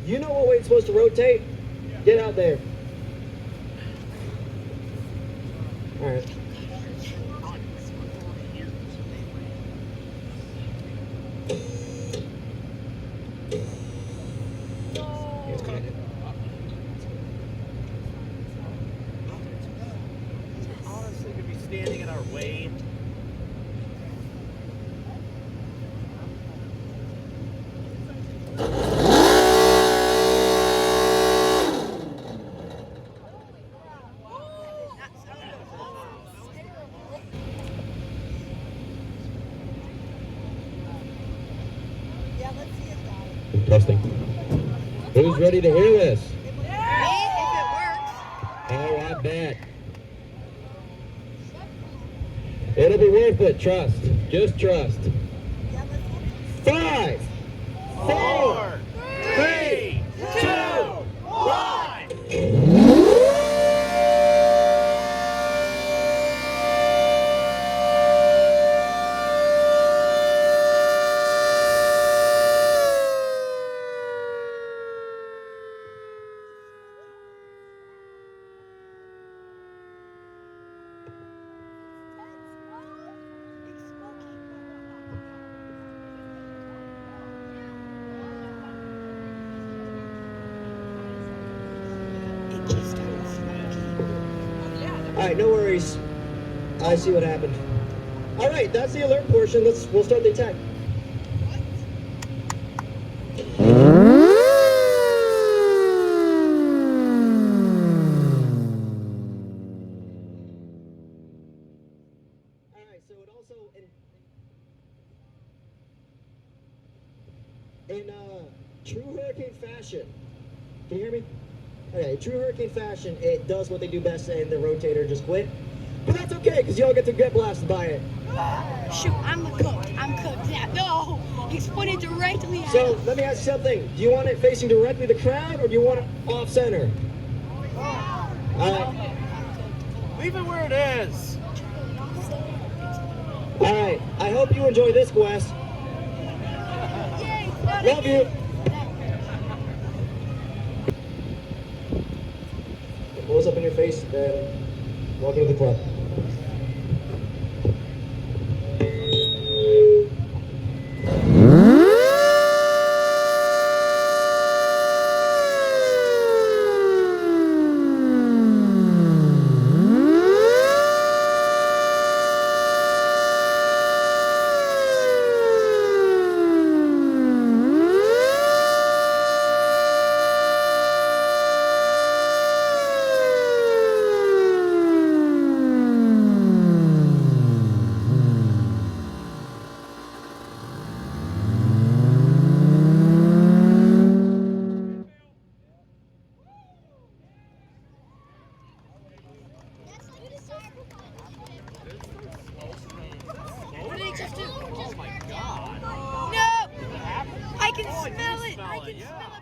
You know what way it's supposed to rotate? Get out there. All right. Honestly, could be standing in our way. Testing. Who's ready to hear this? Me, if it works. Oh, I bet. It'll be worth it, trust. Just trust. 5, 4, 3, 2, 1. All right, no worries. I see what happened. All right, that's the alert portion. We'll start the attack. All right, so it also in true hurricane fashion. Can you hear me? Okay, true hurricane fashion, it does what they do best and the rotator just quit. But that's okay, because y'all get to get blasted by it. Shoot, I'm cooked. I'm cooked. Yeah, no, he's pointed directly at So, us. let me ask you something. Do you want it facing directly the crowd, or do you want it off center? Alright. Leave it where it is. Alright, I hope you enjoy this quest. Love you. Blows up in your face, then welcome to the club. What did he just do? Oh my god. No! I can smell it! I can smell